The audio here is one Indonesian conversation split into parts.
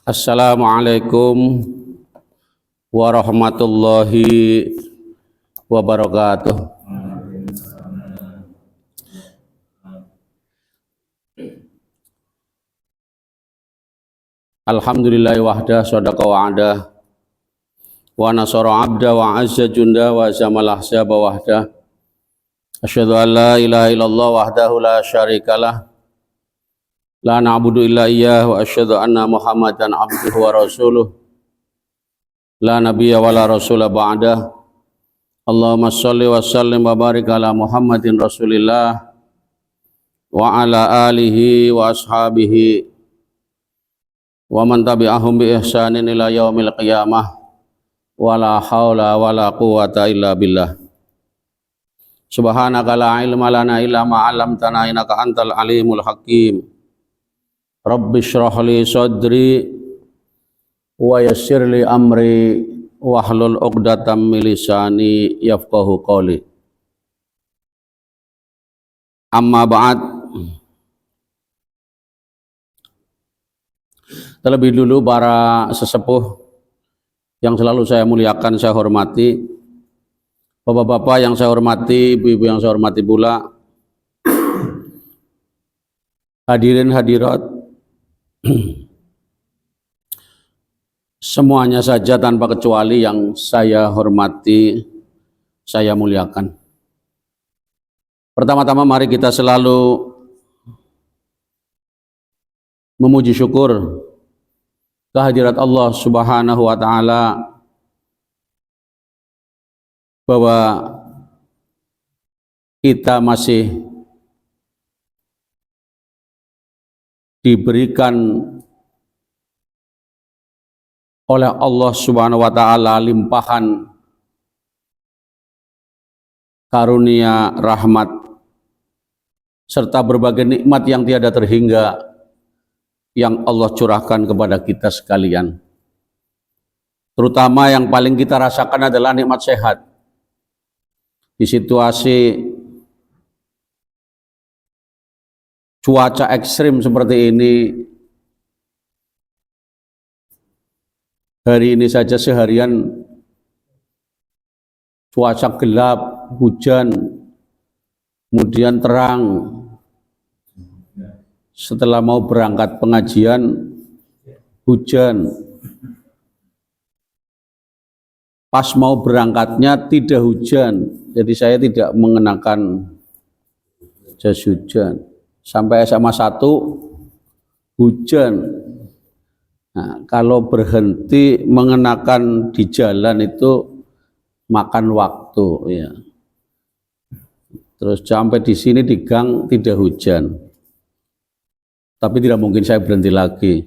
Assalamualaikum warahmatullahi wabarakatuh. Alhamdulillahi wahda sadaqa wa'ada wa nasara abda wa azza junda wa zamal ahzaba wahda. Asyhadu an la ilaha illallah wahdahu la syarikalah la na'budu illa iyyah wa asyhadu anna muhammadan abduhu wa rasuluh la nabiyya wa la rasula ba'dah. Allahumma sholli wa sallim wa barik ala muhammadin rasulillah wa ala alihi wa ashabihi wa man tabi'ahum bi ihsanin ila yaumil qiyamah wa la haula wa la quwata illa billah. Subhanaka la ilma lana illa ma 'allamtana innaka antal alimul hakim. Rabbi shrah li sadri wa yassir li amri wahlul 'uqdatam min lisani yafqahu qawli. Amma ba'd. Terlebih dulu para sesepuh yang selalu saya muliakan, saya hormati, bapak-bapak yang saya hormati, ibu-ibu yang saya hormati pula, hadirin hadirat, semuanya saja tanpa kecuali yang saya hormati, saya muliakan. Pertama-tama mari kita selalu memuji syukur kehadirat Allah Subhanahu wa Ta'ala bahwa kita masih diberikan oleh Allah Subhanahu wa Ta'ala limpahan karunia, rahmat, serta berbagai nikmat yang tiada terhingga yang Allah curahkan kepada kita sekalian. Terutama yang paling kita rasakan adalah nikmat sehat. Di situasi cuaca ekstrim seperti ini, hari ini saja seharian cuaca gelap, hujan, kemudian terang. Setelah mau berangkat pengajian, hujan. Pas mau berangkatnya tidak hujan, jadi saya tidak mengenakan jas hujan. Sampai SMA 1 hujan. Nah, kalau berhenti mengenakan di jalan itu makan waktu, ya. Terus sampai di sini di gang tidak hujan. Tapi tidak mungkin saya berhenti lagi.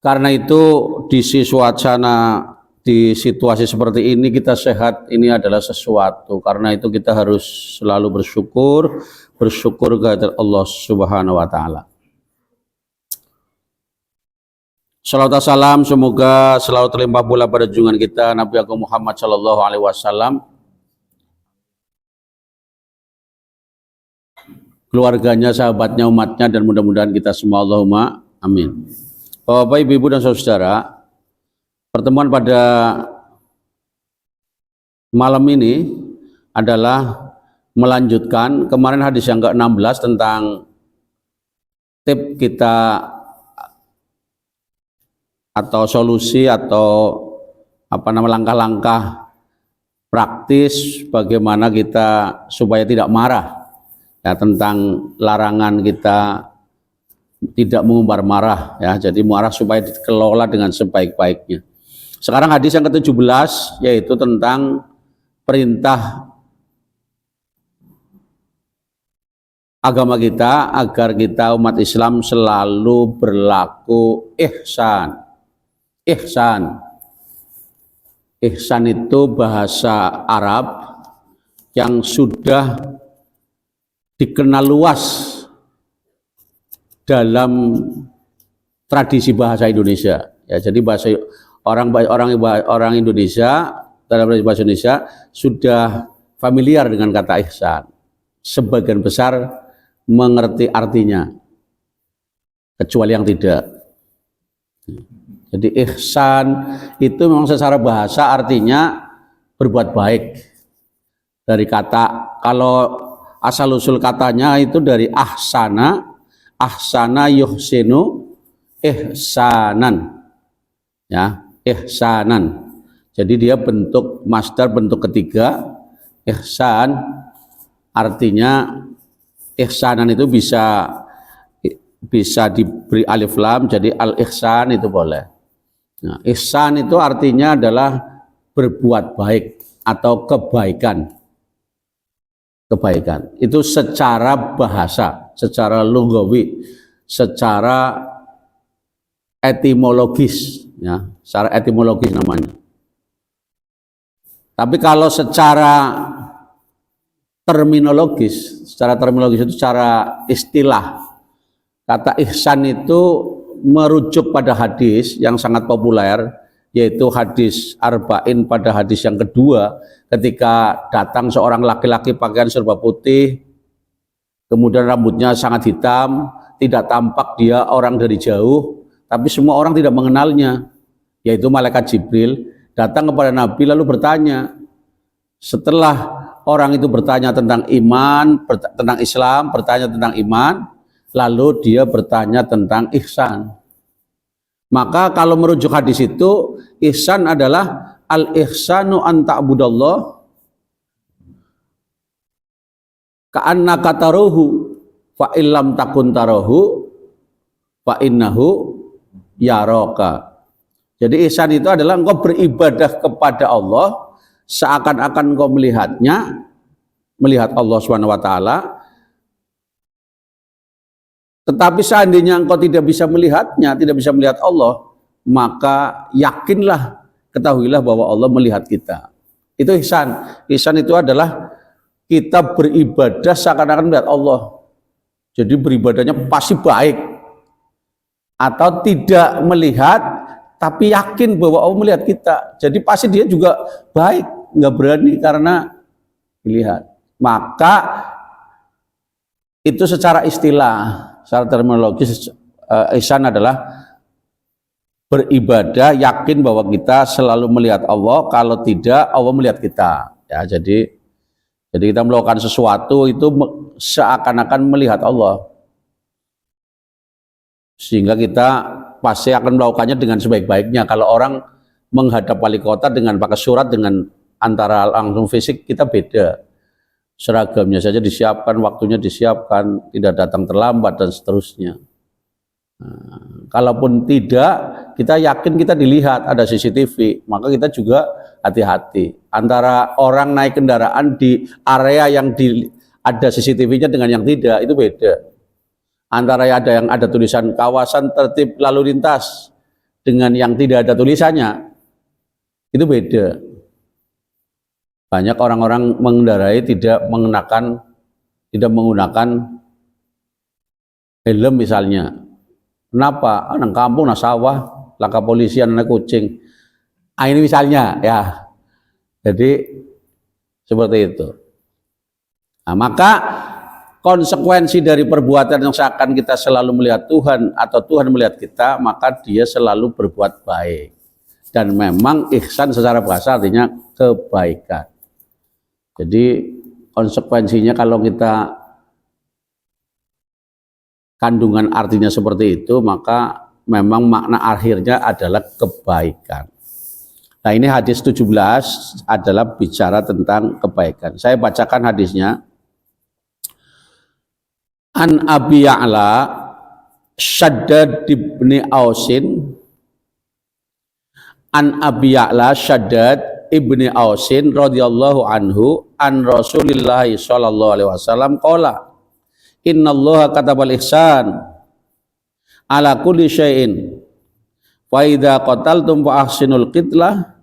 Karena itu di situasi seperti ini kita sehat, ini adalah sesuatu. Karena itu kita harus selalu bersyukur kepada Allah Subhanahu wa Ta'ala. Salawat salam semoga selalu terlimpah pula pada junjungan kita Nabi Agung Muhammad sallallahu alaihi wasallam, keluarganya, sahabatnya, umatnya, dan mudah-mudahan kita semua, Allahumma amin. Bapak, ibu, dan saudara, pertemuan pada malam ini adalah melanjutkan kemarin hadis yang ke-16 tentang tip kita atau solusi atau langkah-langkah praktis bagaimana kita supaya tidak marah. Ya, tentang larangan kita tidak mengumbar marah, ya, jadi marah supaya dikelola dengan sebaik-baiknya. Sekarang hadis yang ke-17 yaitu tentang perintah agama kita agar kita umat Islam selalu berlaku ihsan. Ihsan itu bahasa Arab yang sudah dikenal luas dalam tradisi bahasa Indonesia. Ya, jadi orang Indonesia dalam bahasa Indonesia sudah familiar dengan kata ihsan. Sebagian besar mengerti artinya, kecuali yang tidak. Jadi ihsan itu memang secara bahasa artinya berbuat baik. Dari kata, kalau asal usul katanya itu dari ahsana, ahsana yuhsinu ihsanan, ya, ihsanan. Jadi dia bentuk masdar, bentuk ketiga. Ihsan artinya, ihsanan itu bisa diberi alif lam, jadi al ihsan itu boleh. Nah, ihsan itu artinya adalah berbuat baik atau kebaikan. Kebaikan itu secara bahasa, secara lugawi, secara etimologis, ya, secara etimologis namanya. Tapi kalau secara terminologis itu secara istilah, kata ihsan itu merujuk pada hadis yang sangat populer, yaitu hadis arba'in pada hadis yang kedua, ketika datang seorang laki-laki pakaian serba putih, kemudian rambutnya sangat hitam, tidak tampak dia orang dari jauh, tapi semua orang tidak mengenalnya, yaitu malaikat Jibril datang kepada Nabi lalu bertanya. Setelah orang itu bertanya tentang iman, tentang Islam, bertanya tentang iman, lalu dia bertanya tentang ihsan. Maka kalau merujuk hadis itu, ihsan adalah al-ihsanu an ta'budallah ka'annaka tarahu fa illam takun tarahu fa innahu yaraka. Jadi ihsan itu adalah engkau beribadah kepada Allah seakan-akan engkau melihatnya, melihat Allah Subhanahu wa taala. Tetapi seandainya engkau tidak bisa melihatnya, tidak bisa melihat Allah, maka yakinlah, ketahuilah bahwa Allah melihat kita. Itu ihsan. Ihsan itu adalah kita beribadah seakan-akan melihat Allah. Jadi beribadahnya pasti baik. Atau tidak melihat, tapi yakin bahwa Allah melihat kita. Jadi pasti dia juga baik, nggak berani karena dilihat. Maka itu secara istilah, secara terminologis, ihsan adalah beribadah yakin bahwa kita selalu melihat Allah, kalau tidak Allah melihat kita. Ya, jadi kita melakukan sesuatu itu seakan-akan melihat Allah, sehingga kita pasti akan melakukannya dengan sebaik-baiknya. Kalau orang menghadap wali kota dengan pakai surat, dengan antara langsung fisik, kita beda. Seragamnya saja disiapkan, waktunya disiapkan, tidak datang terlambat dan seterusnya. Nah, kalaupun tidak, kita yakin kita dilihat, ada CCTV, maka kita juga hati-hati. Antara orang naik kendaraan di area yang ada CCTV-nya dengan yang tidak, itu beda. Antara yang ada tulisan kawasan tertib lalu lintas dengan yang tidak ada tulisannya, itu beda. Banyak orang-orang mengendarai tidak menggunakan helm misalnya. Kenapa? Nang kampung, nang sawah, laka polisian, nang kucing. Ini misalnya, ya. Jadi seperti itu. Nah, maka konsekuensi dari perbuatan yang seakan kita selalu melihat Tuhan atau Tuhan melihat kita, maka dia selalu berbuat baik. Dan memang ihsan secara bahasa artinya kebaikan. Jadi konsekuensinya kalau kita kandungan artinya seperti itu, maka memang makna akhirnya adalah kebaikan. Nah, ini hadis 17 adalah bicara tentang kebaikan. Saya bacakan hadisnya. An Abi Ya'la Shaddad ibni Ausin, An Abi Ya'la Shaddad ibni Ausin radhiyallahu anhu an Rasulillah sallallahu alaihi wasallam qala innallaha katabal ihsan ala kulli syai'in wa idza qataltum fa ahsinul qitlah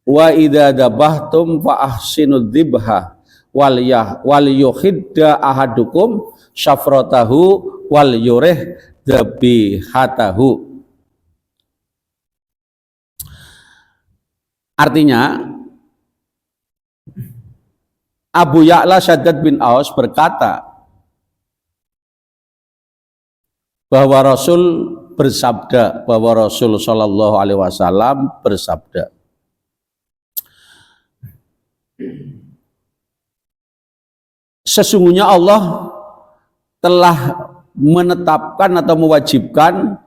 wa idza dabahtum fa ahsinud dzibha wal yuhidda ahadukum syafratahu wal yurih dzabihatahu. Artinya, Abu Ya'la Shaddad bin Aus berkata, bahwa Rasul bersabda, bahwa Rasul Shallallahu Alaihi Wasallam bersabda, sesungguhnya Allah telah menetapkan atau mewajibkan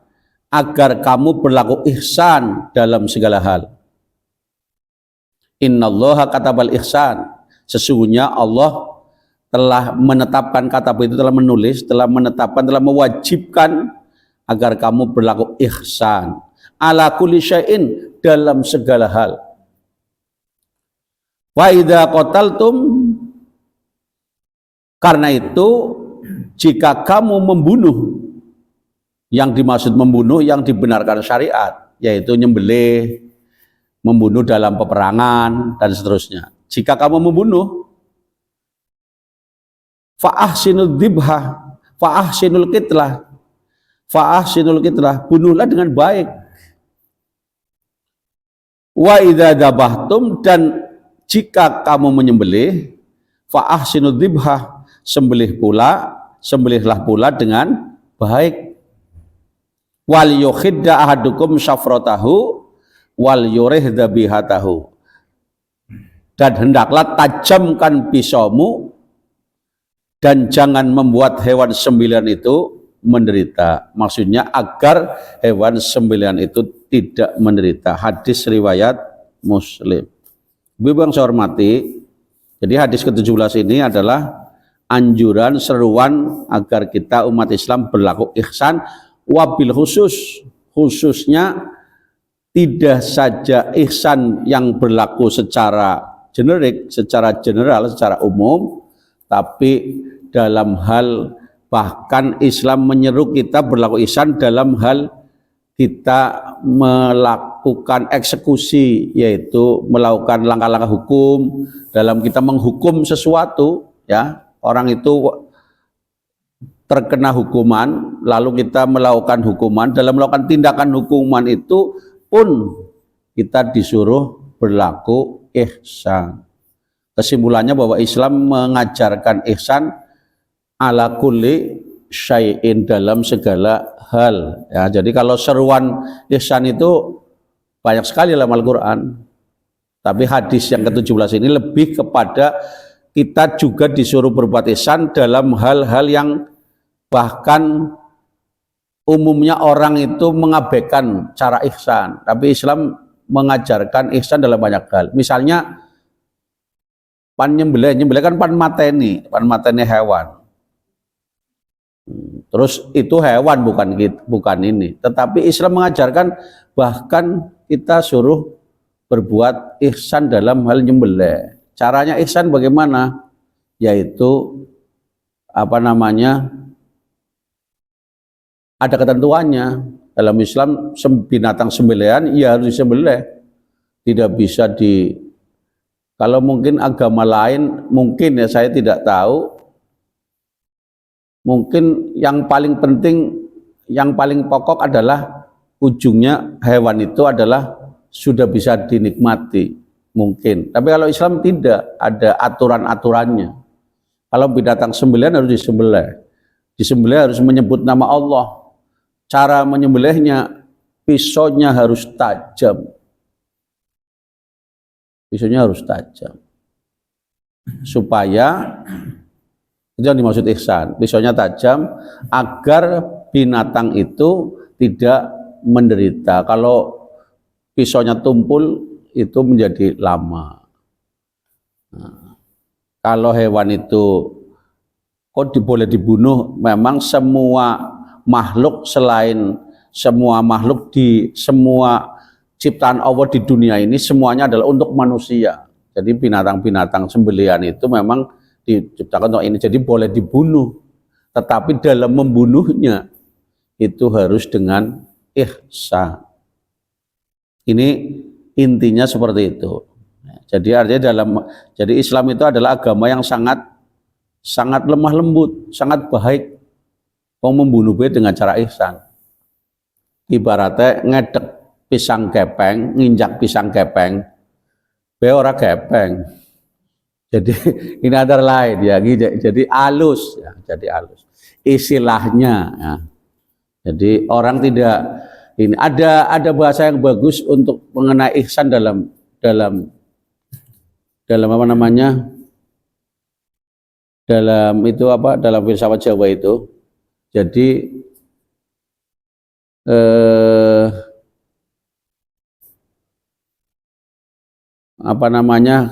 agar kamu berlaku ihsan dalam segala hal. Innallaha katabal ihsan. Sesungguhnya Allah telah menetapkan, kata itu telah menulis, telah menetapkan, telah mewajibkan agar kamu berlaku ihsan ala kulli syai'in, dalam segala hal. Wa idza qataltum, karena itu jika kamu membunuh, yang dimaksud membunuh yang dibenarkan syariat, yaitu nyembelih, membunuh dalam peperangan dan seterusnya. Jika kamu membunuh, fa'ahsinul dzibha, fa'ahsinul qitlah, fa'ahsinul qitlah, bunuhlah dengan baik. Wa idza dzabhtum, dan jika kamu menyembelih, fa'ahsinul dzibha, sembelihlah pula dengan baik. Wal yukhidda ahadukum syafratahu wal yurih dzabihatahu, dan hendaklah tajamkan pisaumu dan jangan membuat hewan sembelihan itu menderita. Maksudnya agar hewan sembelihan itu tidak menderita. Hadis riwayat Muslim. Ibu yang saya hormati, jadi hadis ke-17 ini adalah anjuran, seruan agar kita umat Islam berlaku ihsan, wabil khususnya tidak saja ihsan yang berlaku secara generik, secara general, secara umum, tapi dalam hal, bahkan Islam menyeru kita berlaku ihsan dalam hal kita melakukan eksekusi, yaitu melakukan langkah-langkah hukum dalam kita menghukum sesuatu, ya, orang itu terkena hukuman, lalu kita melakukan hukuman. Dalam melakukan tindakan hukuman itu pun kita disuruh berlaku ihsan. Kesimpulannya bahwa Islam mengajarkan ihsan ala kulli syai'in, dalam segala hal. Ya, jadi kalau seruan ihsan itu banyak sekali dalam Al-Quran. Tapi hadis yang ke-17 ini lebih kepada kita juga disuruh berbuat ihsan dalam hal-hal yang bahkan umumnya orang itu mengabaikan cara ihsan. Tapi Islam mengajarkan ihsan dalam banyak hal. Misalnya nyembelih kan pan mateni hewan. Terus itu hewan, bukan ini. Tetapi Islam mengajarkan bahkan kita suruh berbuat ihsan dalam hal nyembelih. Caranya ihsan bagaimana? Yaitu ada ketentuannya. Dalam Islam binatang sembelihan ya harus disembelih. Tidak bisa kalau mungkin agama lain, mungkin ya saya tidak tahu, mungkin yang paling penting, yang paling pokok adalah ujungnya hewan itu adalah sudah bisa dinikmati, mungkin. Tapi kalau Islam tidak, ada aturan-aturannya. Kalau binatang sembelihan harus disembelih. Disembelih harus menyebut nama Allah. Cara menyembelihnya, pisaunya harus tajam. Pisaunya harus tajam. Supaya, itu yang dimaksud ihsan, pisaunya tajam agar binatang itu tidak menderita. Kalau pisaunya tumpul itu menjadi lama. Nah, kalau hewan itu boleh dibunuh, memang semua makhluk di semua ciptaan Allah di dunia ini semuanya adalah untuk manusia. Jadi binatang-binatang sembelihan itu memang diciptakan untuk ini, jadi boleh dibunuh. Tetapi dalam membunuhnya itu harus dengan ihsan. Ini intinya seperti itu. Jadi artinya jadi Islam itu adalah agama yang sangat lemah lembut, sangat baik. Membunuh dengan cara ihsan. Ibaratnya ngedek pisang gepeng, nginjak pisang gepeng, ora gepeng. Jadi ini ada lain ya, jadi halus ya, jadi halus. Istilahnya ya. Jadi orang tidak ini ada bahasa yang bagus untuk mengenai ihsan dalam apa namanya? Dalam itu apa? Dalam filsafat Jawa itu. Jadi apa namanya?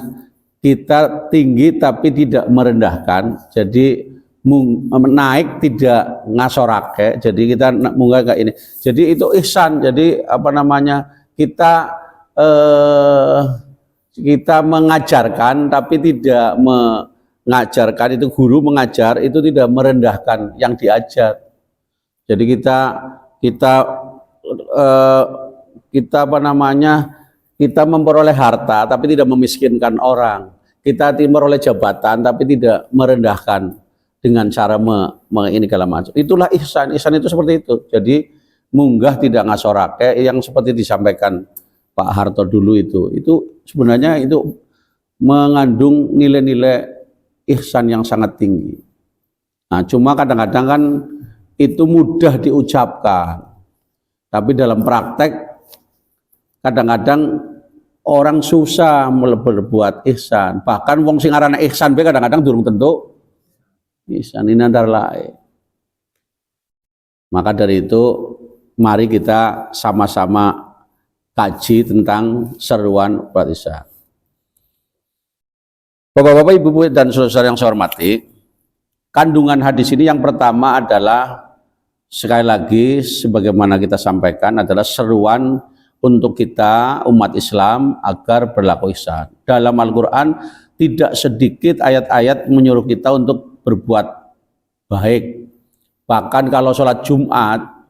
Kita tinggi tapi tidak merendahkan. Jadi naik tidak ngasorake. Jadi kita munggah kayak ini. Jadi itu ihsan. Jadi apa namanya? Kita mengajarkan tapi tidak mengajarkan, itu guru mengajar itu tidak merendahkan yang diajar. Jadi kita apa namanya? Kita memperoleh harta tapi tidak memiskinkan orang. Kita memperoleh jabatan tapi tidak merendahkan dengan cara ini segala macam. Itulah ihsan. Ihsan itu seperti itu. Jadi munggah tidak ngasorake yang seperti disampaikan Pak Harto dulu itu sebenarnya itu mengandung nilai-nilai ihsan yang sangat tinggi. Nah, cuma kadang-kadang kan itu mudah diucapkan. Tapi dalam praktek kadang-kadang orang susah berbuat ihsan. Bahkan wong sing arane ihsan be kadang-kadang durung tentu ihsan, ini antara lain. Maka dari itu mari kita sama-sama kaji tentang seruan buat ihsan. Bapak-bapak, ibu-ibu dan saudara yang saya hormati, kandungan hadis ini yang pertama adalah sekali lagi sebagaimana kita sampaikan adalah seruan untuk kita umat Islam agar berlaku ihsan. Dalam Al-Quran tidak sedikit ayat-ayat menyuruh kita untuk berbuat baik. Bahkan kalau sholat Jumat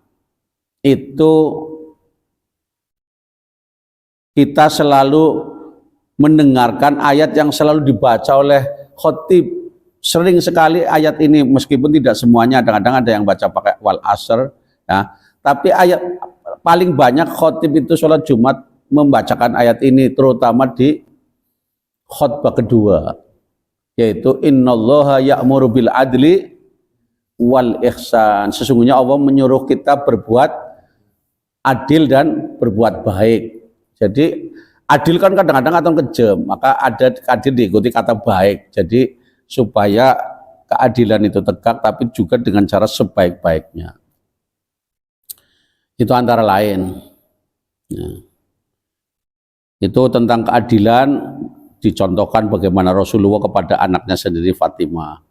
itu kita selalu mendengarkan ayat yang selalu dibaca oleh khotib. Sering sekali ayat ini, meskipun tidak semuanya, kadang-kadang ada yang baca pakai wal asr, ya. Tapi ayat paling banyak khotib itu sholat Jumat membacakan ayat ini, terutama di khutbah kedua, yaitu innallaha ya'muru bil adli wal ihsan. Sesungguhnya Allah menyuruh kita berbuat adil dan berbuat baik. Jadi adil kan kadang-kadang atau kejam, maka ada adil diikuti kata baik. Jadi supaya keadilan itu tegak, tapi juga dengan cara sebaik-baiknya. Itu antara lain. Ya. Itu tentang keadilan, dicontohkan bagaimana Rasulullah kepada anaknya sendiri Fatimah.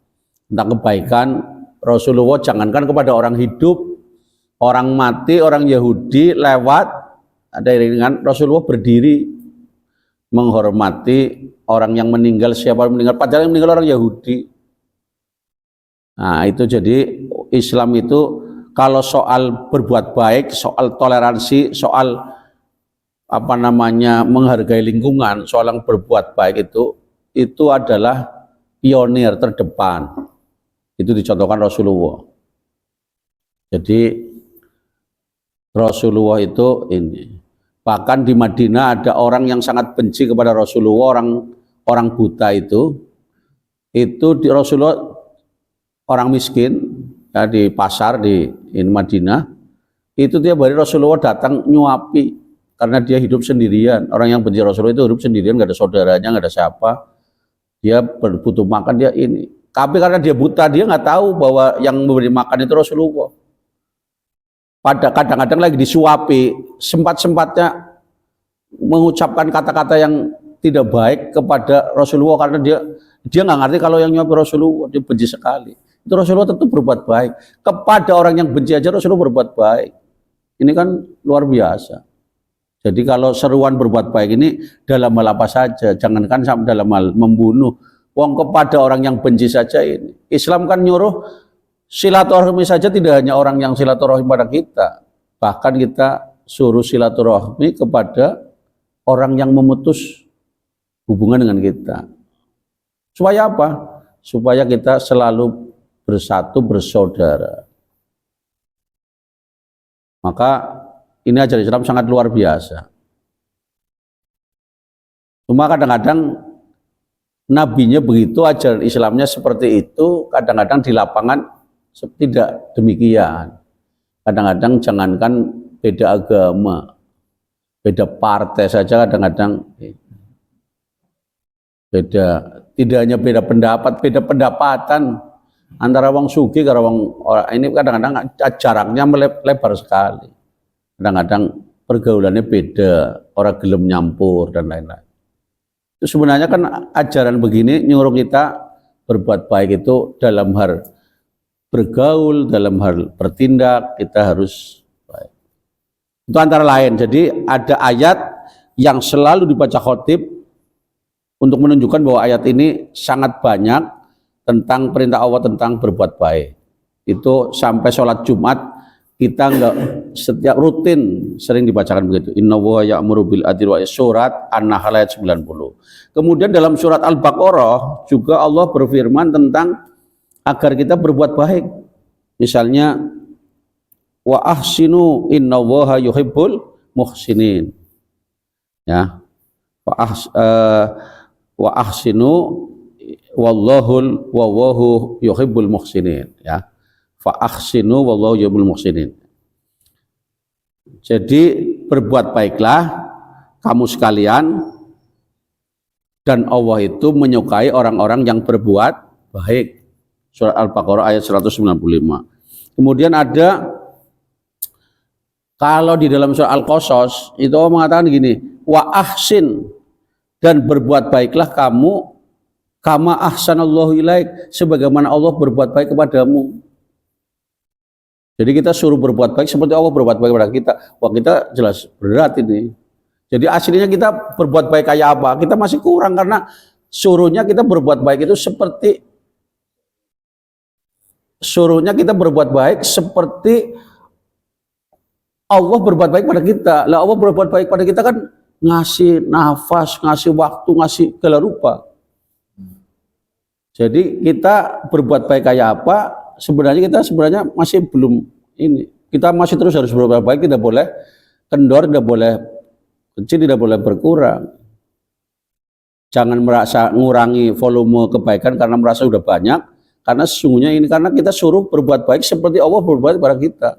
Tentang kebaikan, Rasulullah jangankan kepada orang hidup, orang mati, orang Yahudi lewat, ada iringan Rasulullah berdiri menghormati orang yang meninggal, siapa yang meninggal, padahal yang meninggal orang Yahudi. Nah itu jadi Islam itu kalau soal berbuat baik, soal toleransi, soal apa namanya menghargai lingkungan, soal yang berbuat baik itu adalah pionir terdepan. Itu dicontohkan Rasulullah. Jadi Rasulullah itu ini. Bahkan di Madinah ada orang yang sangat benci kepada Rasulullah, orang buta itu di Rasulullah orang miskin ya, di pasar di Madinah itu tiap hari Rasulullah datang nyuapi karena dia hidup sendirian. Orang yang benci Rasulullah itu hidup sendirian, nggak ada saudaranya, nggak ada siapa. Dia butuh makan, dia ini. Tapi karena dia buta, dia nggak tahu bahwa yang memberi makan itu Rasulullah. Pada kadang-kadang lagi disuapi, sempat-sempatnya mengucapkan kata-kata yang tidak baik kepada Rasulullah karena dia nggak ngerti kalau yang nyuapi Rasulullah, dia benci sekali. Itu Rasulullah tentu berbuat baik. Kepada orang yang benci aja Rasulullah berbuat baik. Ini kan luar biasa. Jadi kalau seruan berbuat baik ini dalam hal apa saja, jangankan sampai dalam hal membunuh. Wong kepada orang yang benci saja ini. Islam kan nyuruh silaturahmi saja, tidak hanya orang yang silaturahmi pada kita, bahkan kita suruh silaturahmi kepada orang yang memutus hubungan dengan kita. Supaya apa? Supaya kita selalu bersatu, bersaudara. Maka ini ajaran Islam sangat luar biasa. Cuma kadang-kadang nabinya begitu, ajaran Islamnya seperti itu, kadang-kadang di lapangan tidak demikian. Kadang-kadang jangankan beda agama, beda partai saja kadang-kadang beda, tidak hanya beda pendapat, beda pendapatan antara wong sugih karo wong ora. Ini kadang-kadang jaraknya lebar sekali. Kadang-kadang pergaulannya beda, orang gelem nyampur dan lain-lain. Itu sebenarnya kan ajaran begini nyuruh kita berbuat baik itu dalam hal bergaul, dalam hal bertindak kita harus baik. Itu antara lain. Jadi ada ayat yang selalu dibaca khotib untuk menunjukkan bahwa ayat ini sangat banyak tentang perintah Allah tentang berbuat baik. Itu sampai sholat Jumat kita enggak setiap rutin sering dibacakan begitu. Innallaha ya'muru bil adli wa surat An-Nahl ayat 90. Kemudian dalam surat Al-Baqarah juga Allah berfirman tentang agar kita berbuat baik. Misalnya wa ahsinu innallaha yuhibbul muhsinin. Ya. Wa ahsinu wallahu yuhibbul muhsinin, ya. Fa ahsinu wallahu yuhibbul muhsinin. Jadi berbuat baiklah kamu sekalian, dan Allah itu menyukai orang-orang yang berbuat baik. Surat Al-Baqarah ayat 195. Kemudian ada kalau di dalam surat Al-Qasas itu Allah mengatakan gini, wa ahsin, dan berbuat baiklah kamu kama ahsanallahu ilaik, sebagaimana Allah berbuat baik kepadamu. Jadi kita suruh berbuat baik seperti Allah berbuat baik kepada kita. Wah, kita jelas berat ini. Jadi aslinya kita berbuat baik kayak apa? Kita masih kurang karena suruhnya kita berbuat baik itu seperti Allah berbuat baik pada kita. Lah Allah berbuat baik pada kita kan ngasih nafas, ngasih waktu, ngasih segala rupa. Jadi kita berbuat baik kayak apa? Kita sebenarnya masih belum ini. Kita masih terus harus berbuat baik, tidak boleh kendor, tidak boleh kecil, tidak boleh berkurang. Jangan merasa ngurangi volume kebaikan karena merasa sudah banyak, karena sesungguhnya ini karena kita suruh berbuat baik seperti Allah berbuat kepada kita.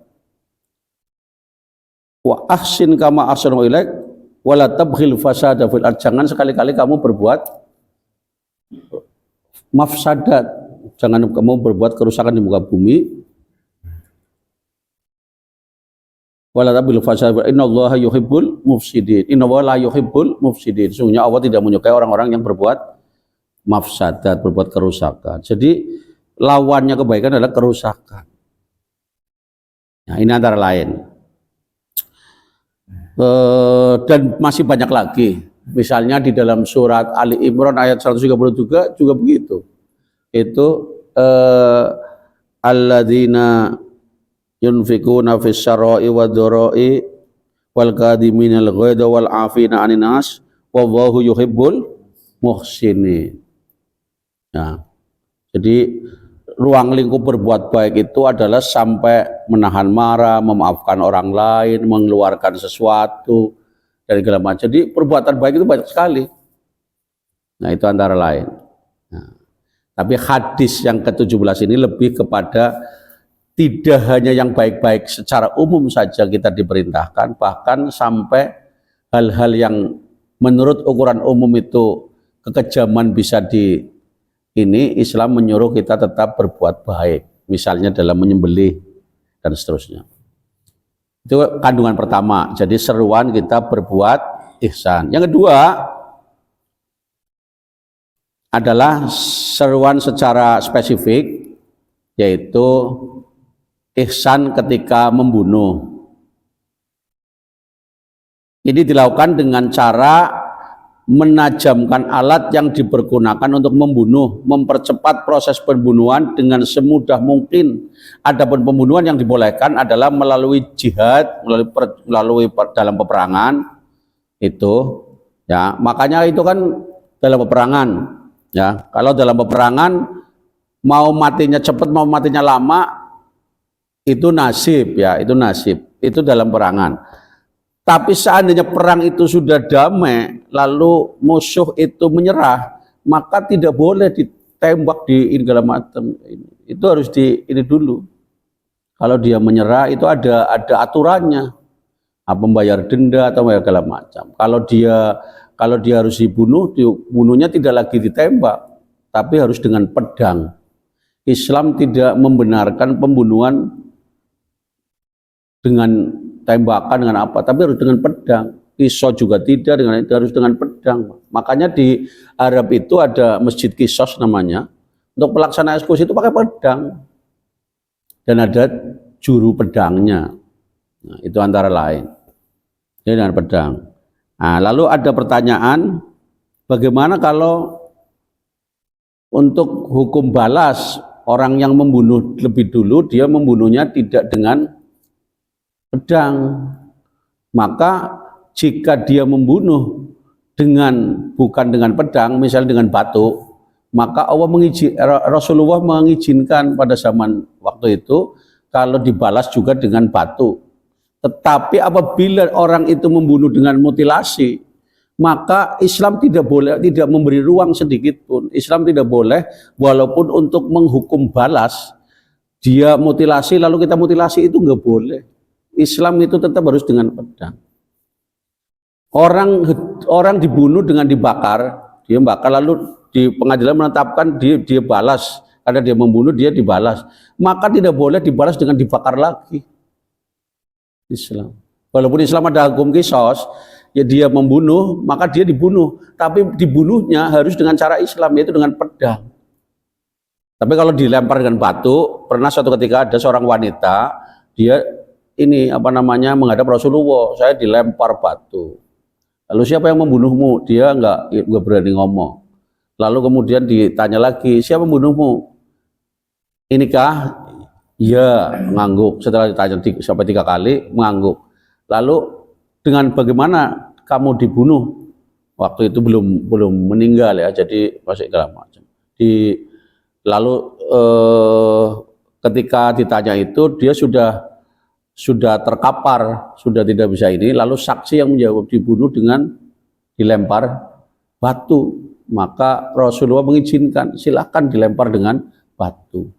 Wa ahsin kama ahsanu ilaik wala tabghil fasada fil ardh. Jangan sekali-kali kamu berbuat mafsadat. Jangan kamu berbuat kerusakan di muka bumi. Wala tabghil fasada, innallaha yuhibbul mufsidin. Innallaha la yuhibbul mufsidin. Sesungguhnya Allah tidak menyukai orang-orang yang berbuat mafsadat, berbuat kerusakan. Jadi lawannya kebaikan adalah kerusakan. Nah, ini antara lain. Dan masih banyak lagi. Misalnya di dalam surat Ali Imran ayat 130 juga begitu. Itu alladzina yunfikuna fis syara'i wadh-dhara'i wal kadhiminal ghaidha wal 'afina 'anil nas wallahu yuhibbul muhsinin. Nah, jadi ruang lingkup berbuat baik itu adalah sampai menahan marah, memaafkan orang lain, mengeluarkan sesuatu dari segala macam. Jadi perbuatan baik itu banyak sekali. Nah, itu antara lain. Nah, tapi hadis yang ke-17 ini lebih kepada tidak hanya yang baik-baik secara umum saja kita diperintahkan, bahkan sampai hal-hal yang menurut ukuran umum itu kekejaman bisa ini Islam menyuruh kita tetap berbuat baik, misalnya dalam menyembelih dan seterusnya. Itu kandungan pertama, jadi seruan kita berbuat ihsan. Yang kedua adalah seruan secara spesifik, yaitu ihsan ketika membunuh. Ini dilakukan dengan cara menajamkan alat yang dipergunakan untuk membunuh, mempercepat proses pembunuhan dengan semudah mungkin. Adapun pembunuhan yang dibolehkan adalah melalui jihad, melalui dalam peperangan itu, ya. Makanya itu kan dalam peperangan, ya. Kalau dalam peperangan mau matinya cepat, mau matinya lama, itu nasib, ya. Itu nasib. Itu dalam peperangan. Tapi seandainya perang itu sudah damai, lalu musuh itu menyerah, maka tidak boleh ditembak di segala macam. Itu harus ini dulu, Kalau dia menyerah itu ada aturannya, membayar denda atau bayar segala macam. Kalau dia harus dibunuh, bunuhnya tidak lagi ditembak, tapi harus dengan pedang. Islam tidak membenarkan pembunuhan dengan tembakan, dengan apa, tapi harus dengan pedang. Qisas juga tidak, harus dengan pedang. Makanya di Arab itu ada masjid Qisas namanya. Untuk pelaksanaan eksekusi itu pakai pedang. Dan ada juru pedangnya. Nah, itu antara lain. Jadi dengan pedang. Nah, lalu ada pertanyaan, bagaimana kalau untuk hukum balas, orang yang membunuh lebih dulu, dia membunuhnya tidak dengan pedang. Maka jika dia membunuh bukan dengan pedang, misalnya dengan batu, maka Rasulullah mengizinkan pada zaman waktu itu kalau dibalas juga dengan batu. Tetapi apabila orang itu membunuh dengan mutilasi, maka Islam tidak memberi ruang sedikit pun. Islam tidak boleh, walaupun untuk menghukum balas, dia mutilasi lalu kita mutilasi, itu nggak boleh. Islam itu tetap harus dengan pedang. Orang dibunuh dengan dibakar, dia bakar lalu di pengadilan menetapkan dia balas, karena dia membunuh dia dibalas, maka tidak boleh dibalas dengan dibakar lagi. Islam, walaupun Islam ada hukum qisas, ya dia membunuh maka dia dibunuh, tapi dibunuhnya harus dengan cara Islam, yaitu dengan pedang. Tapi kalau dilempar dengan batu, pernah suatu ketika ada seorang wanita, dia menghadap Rasulullah, saya dilempar batu. Lalu siapa yang membunuhmu? Dia nggak berani ngomong. Lalu kemudian ditanya lagi, siapa membunuhmu? Inikah? Ya, mengangguk. Setelah ditanya sampai 3 kali, mengangguk. Lalu dengan bagaimana kamu dibunuh? Waktu itu belum meninggal ya, jadi masih segala macam. Lalu ketika ditanya itu, dia sudah terkapar, sudah tidak bisa ini. Lalu saksi yang menjawab dibunuh dengan dilempar batu. Maka Rasulullah mengizinkan, silakan dilempar dengan batu.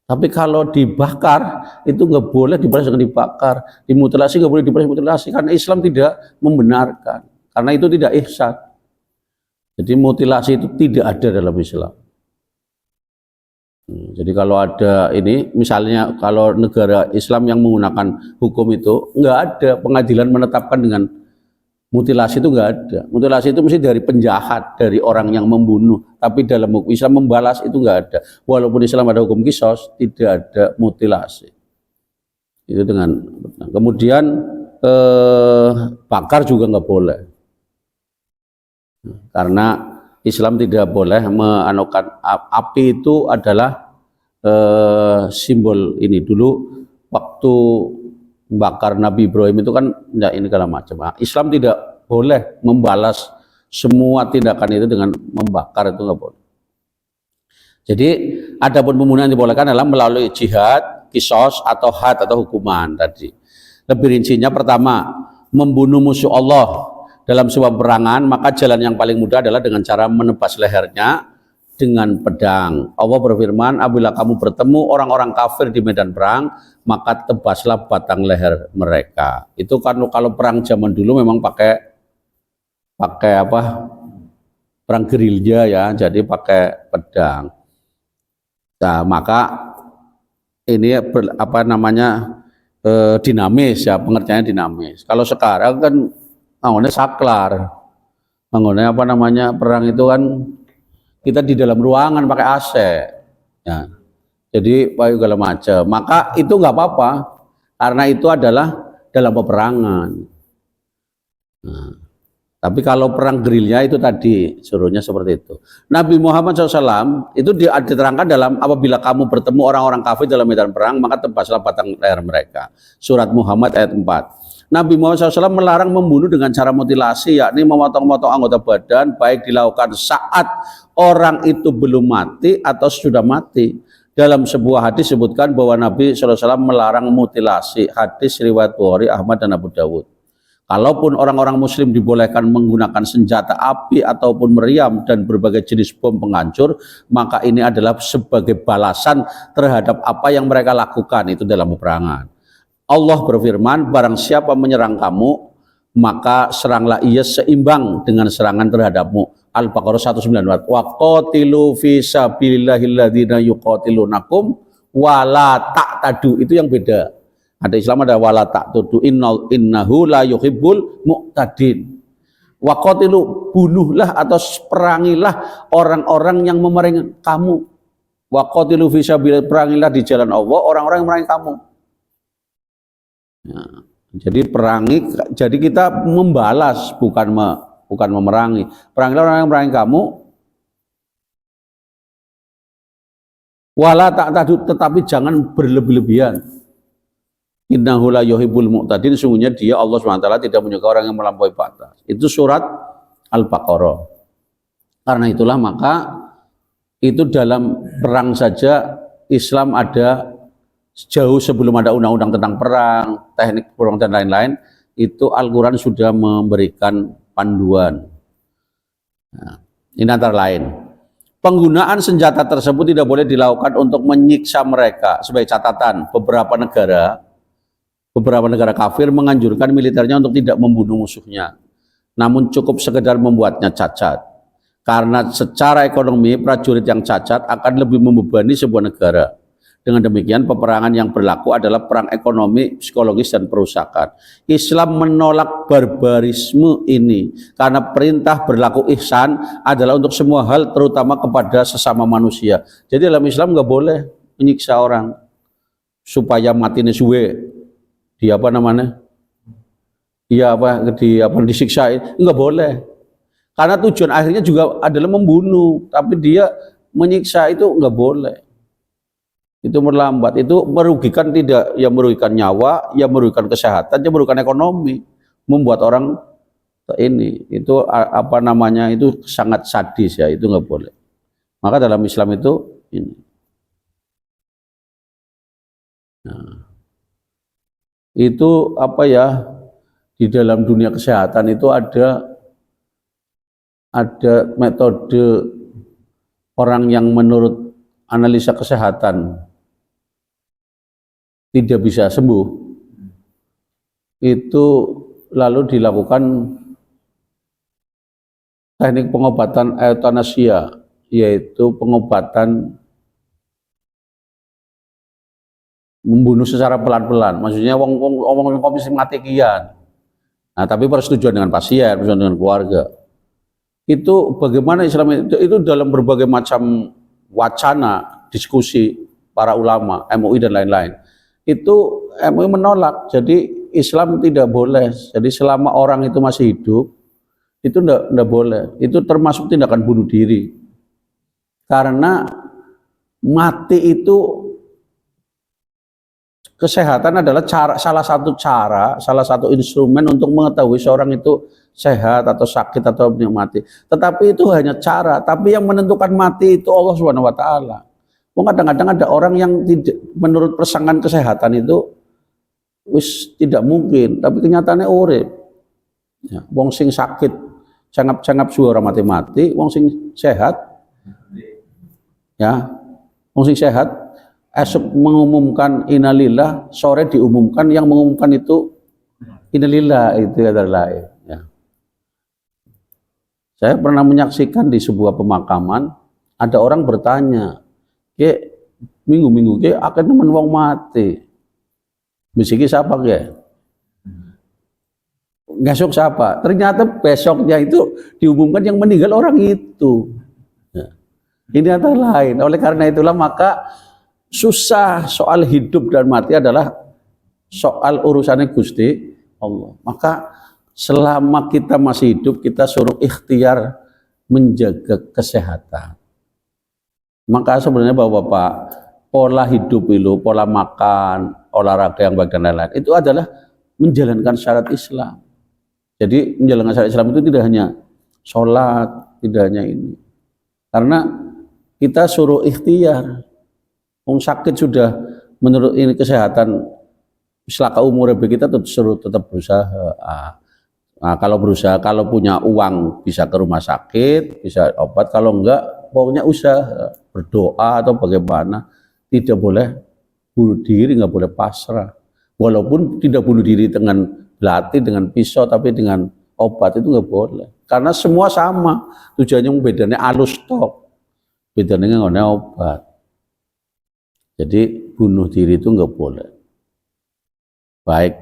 Tapi kalau dibakar, itu nggak boleh dibalas dengan dibakar. Dimutilasi nggak boleh dibalas mutilasi, karena Islam tidak membenarkan. Karena itu tidak ihsan. Jadi mutilasi itu tidak ada dalam Islam. Jadi kalau ada ini, misalnya kalau negara Islam yang menggunakan hukum itu, nggak ada pengadilan menetapkan dengan mutilasi, itu nggak ada. Mutilasi itu mesti dari penjahat, dari orang yang membunuh. Tapi dalam hukum Islam membalas itu nggak ada. Walaupun Islam ada hukum qisas, tidak ada mutilasi. Itu dengan kemudian bakar juga nggak boleh. Karena Islam tidak boleh menanukan api. Itu adalah simbol ini. Dulu waktu membakar Nabi Ibrahim itu kan ya ini segala macam. Islam tidak boleh membalas semua tindakan itu dengan membakar, itu nggak boleh. Jadi adapun pembunuhan yang dibolehkan adalah melalui jihad, qisas atau had atau hukuman tadi. Lebih rincinya, pertama, membunuh musuh Allah dalam sebuah peperangan, maka jalan yang paling mudah adalah dengan cara menebas lehernya dengan pedang. Allah berfirman, apabila kamu bertemu orang-orang kafir di medan perang, maka tebaslah batang leher mereka. Itu kan kalau perang zaman dulu memang pakai perang gerilya ya, jadi pakai pedang. Nah, maka ini dinamis ya, pengertiannya dinamis. Kalau sekarang kan anggonnya saklar, anggonnya perang itu kan kita di dalam ruangan pakai AC, ya. Jadi segala macam. Maka itu nggak apa-apa, karena itu adalah dalam peperangan. Nah, tapi kalau perang gerilya itu tadi suruhnya seperti itu. Nabi Muhammad SAW itu diterangkan dalam apabila kamu bertemu orang-orang kafir dalam medan perang, maka tebaslah batang leher mereka. Surat Muhammad ayat 4. Nabi Muhammad SAW melarang membunuh dengan cara mutilasi, yakni memotong-motong anggota badan, baik dilakukan saat orang itu belum mati atau sudah mati. Dalam sebuah hadis disebutkan bahwa Nabi SAW melarang mutilasi. Hadis riwayat Bukhari, Ahmad dan Abu Dawud. Kalaupun orang-orang muslim dibolehkan menggunakan senjata api ataupun meriam dan berbagai jenis bom penghancur, maka ini adalah sebagai balasan terhadap apa yang mereka lakukan itu dalam peperangan. Allah berfirman, barang siapa menyerang kamu, maka seranglah ia seimbang dengan serangan terhadapmu. Al-Baqarah 194. Wa qatilu fi sabilillahil ladzina yuqatilunakum wala ta'tadu. Itu yang beda. Ada Islam, ada wala ta'tadu. Innahu la yuhibbul mu'tadin. Wa qatilu, bunuhlah atau perangilah orang-orang yang memerangi kamu. Wa qatilu fi sabilillah, perangilah di jalan Allah orang-orang yang memerangi kamu. Ya, jadi perangi, jadi kita membalas, bukan memerangi. Perangilah orang yang memerangi kamu. Wala ta'tadu, tetapi jangan berlebih-lebihan. Innahu la yuhibbul mu'tadin, sungguhnya dia Allah SWT tidak menyukai orang yang melampaui batas. Itu surat Al-Baqarah. Karena itulah maka itu dalam perang saja Islam ada jauh sebelum ada undang-undang tentang perang, teknik perang dan lain-lain, itu Al-Quran sudah memberikan panduan. Nah, ini antara lain. Penggunaan senjata tersebut tidak boleh dilakukan untuk menyiksa mereka. Sebagai catatan, beberapa negara kafir menganjurkan militernya untuk tidak membunuh musuhnya, namun cukup sekedar membuatnya cacat. Karena secara ekonomi prajurit yang cacat akan lebih membebani sebuah negara. Dengan demikian peperangan yang berlaku adalah perang ekonomi, psikologis, dan perusakan. Islam menolak barbarisme ini karena perintah berlaku ihsan adalah untuk semua hal, terutama kepada sesama manusia. Jadi dalam Islam nggak boleh menyiksa orang supaya mati suwe. Dia apa namanya? Dia disiksa, nggak boleh. Karena tujuan akhirnya juga adalah membunuh, tapi dia menyiksa itu nggak boleh. Itu melambat, itu merugikan, tidak yang merugikan nyawa, yang merugikan kesehatan, yang merugikan ekonomi, membuat orang ini itu apa namanya, itu sangat sadis ya, itu nggak boleh. Maka dalam Islam itu ini. Nah, itu apa ya, di dalam dunia kesehatan itu ada metode orang yang menurut analisa kesehatan tidak bisa sembuh, itu lalu dilakukan teknik pengobatan euthanasia, yaitu pengobatan membunuh secara pelan-pelan. Maksudnya wong komisi mati kian. Nah, tapi persetujuan dengan pasien, persetujuan dengan keluarga. Itu bagaimana Islam itu dalam berbagai macam wacana, diskusi para ulama, MUI dan lain-lain. Itu MUI menolak. Jadi Islam tidak boleh. Jadi selama orang itu masih hidup, itu enggak boleh. Itu termasuk tindakan bunuh diri. Karena mati itu, kesehatan adalah salah satu instrumen untuk mengetahui seorang itu sehat atau sakit atau mati. Tetapi itu hanya cara, tapi yang menentukan mati itu Allah Subhanahu wa taala. Kadang-kadang ada orang yang tidak, menurut persangkaan kesehatan itu tidak mungkin, tapi kenyataannya urip. Ya, wong sing sakit cangap-cangap suara mati-mati, wong sing sehat ya, wong sing sehat esok mengumumkan innalillah, sore diumumkan yang mengumumkan itu innalillah, itu adalah ya. Saya pernah menyaksikan di sebuah pemakaman ada orang bertanya, "Ke minggu-minggu ke akan temen wong mati. Bisiki siapa ke? Besok siapa?" Ternyata besoknya itu diumumkan yang meninggal orang itu. Ya. Ini antara lain. Oleh karena itulah maka susah soal hidup dan mati adalah soal urusannya Gusti Allah. Maka selama kita masih hidup, kita suruh ikhtiar menjaga kesehatan. Maka sebenarnya Bapak-bapak, pola hidup itu, pola makan, olahraga yang baik dan lain-lain, itu adalah menjalankan syariat Islam. Jadi menjalankan syariat Islam itu tidak hanya sholat, tidak hanya ini. Karena kita suruh ikhtiar. Wong sakit sudah menurut ini kesehatan selaka umur kita suruh tetap berusaha. Nah, kalau berusaha, kalau punya uang bisa ke rumah sakit, bisa obat, kalau enggak pokoknya usaha, berdoa atau bagaimana, tidak boleh bunuh diri, nggak boleh pasrah. Walaupun tidak bunuh diri dengan belati, dengan pisau, tapi dengan obat itu nggak boleh. Karena semua sama, tujuannya bedanya alus tok, bedanya nggak obat. Jadi bunuh diri itu nggak boleh. Baik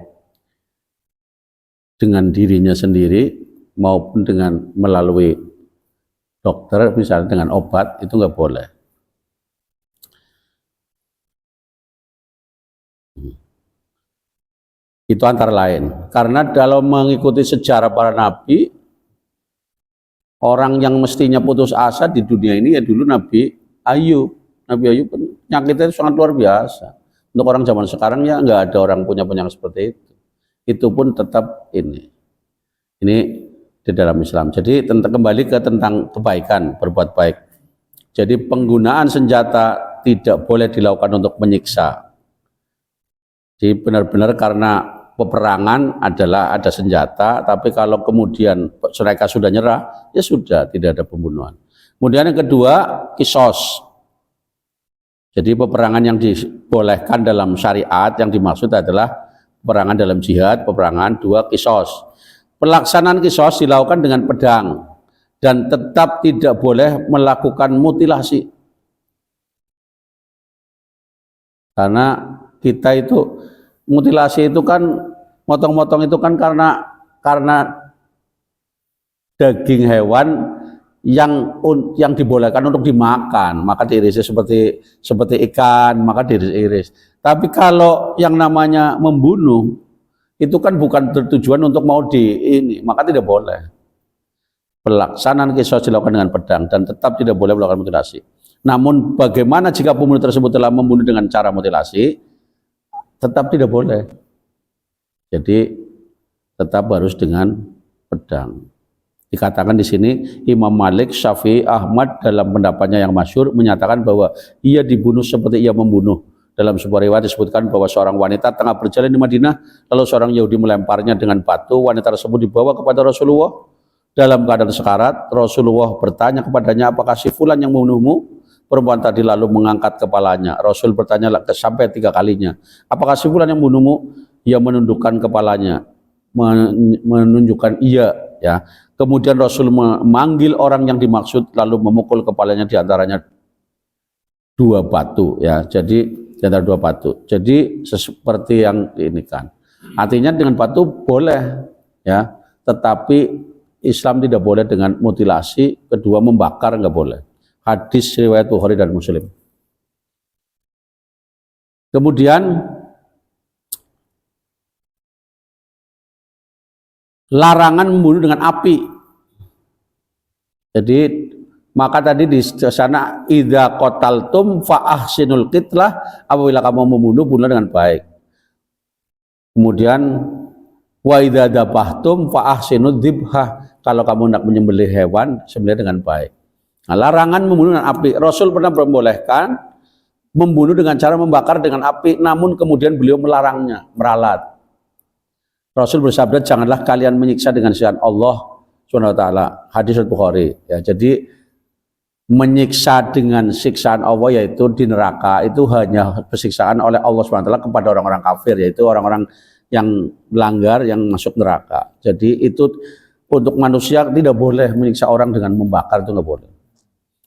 dengan dirinya sendiri maupun dengan melalui dokter, misalnya dengan obat, itu nggak boleh. Itu antara lain. Karena dalam mengikuti sejarah para nabi, orang yang mestinya putus asa di dunia ini ya dulu Nabi Ayub. Nabi Ayub penyakitnya itu sangat luar biasa. Untuk orang zaman sekarang ya nggak ada orang punya penyakit seperti itu. Itu pun tetap ini di dalam Islam. Jadi kembali ke tentang kebaikan, berbuat baik. Jadi penggunaan senjata tidak boleh dilakukan untuk menyiksa. Jadi benar-benar karena peperangan adalah ada senjata, tapi kalau kemudian mereka sudah nyerah, ya sudah, tidak ada pembunuhan. Kemudian yang kedua, kisos. Jadi peperangan yang dibolehkan dalam syariat yang dimaksud adalah peperangan dalam jihad, peperangan. Dua, kisos. Pelaksanaan kisos dilakukan dengan pedang dan tetap tidak boleh melakukan mutilasi. Karena kita itu mutilasi itu kan, motong-motong itu kan karena daging hewan yang dibolehkan untuk dimakan, maka diiris seperti ikan, maka diiris. Tapi kalau yang namanya membunuh itu kan bukan bertujuan untuk mau maka tidak boleh. Pelaksanaan kisos dilakukan dengan pedang dan tetap tidak boleh melakukan mutilasi. Namun bagaimana jika pembunuh tersebut telah membunuh dengan cara mutilasi? Tetap tidak boleh. Jadi tetap harus dengan pedang. Dikatakan di sini Imam Malik, Syafi'i, Ahmad dalam pendapatnya yang masyhur menyatakan bahwa ia dibunuh seperti ia membunuh. Dalam sebuah riwayat disebutkan bahwa seorang wanita tengah berjalan di Madinah, lalu seorang Yahudi melemparnya dengan batu. Wanita tersebut dibawa kepada Rasulullah dalam keadaan sekarat. Rasulullah bertanya kepadanya, apakah si fulan yang membunuhmu? Perempuan tadi lalu mengangkat kepalanya. Rasul bertanya sampai 3 kalinya, apakah si fulan yang membunuhmu? Ia menundukkan kepalanya, menunjukkan iya, ya. Kemudian Rasul memanggil orang yang dimaksud lalu memukul kepalanya di antaranya 2 batu, ya. Jadi di antara 2 batu. Jadi seperti yang ini kan. Artinya dengan batu boleh, ya. Tetapi Islam tidak boleh dengan mutilasi. Kedua, membakar nggak boleh. Hadis riwayat Bukhari dan Muslim. Kemudian larangan membunuh dengan api. Jadi maka tadi di sana idza qataltum fa ahsinul qitlah, apabila kamu membunuh, bunuh dengan baik. Kemudian wa idza dabahtum fa ahsinud dzibhah, kalau kamu hendak menyembelih hewan, sembelih dengan baik. Nah, larangan membunuh dengan api. Rasul pernah membolehkan membunuh dengan cara membakar dengan api, namun kemudian beliau melarangnya, meralat. Rasul bersabda, janganlah kalian menyiksa dengan siksaan Allah SWT. Hadis Bukhari. Ya, jadi menyiksa dengan siksaan Allah yaitu di neraka itu hanya persiksaan oleh Allah SWT kepada orang-orang kafir, yaitu orang-orang yang melanggar, yang masuk neraka. Jadi itu untuk manusia tidak boleh menyiksa orang dengan membakar, itu nggak boleh.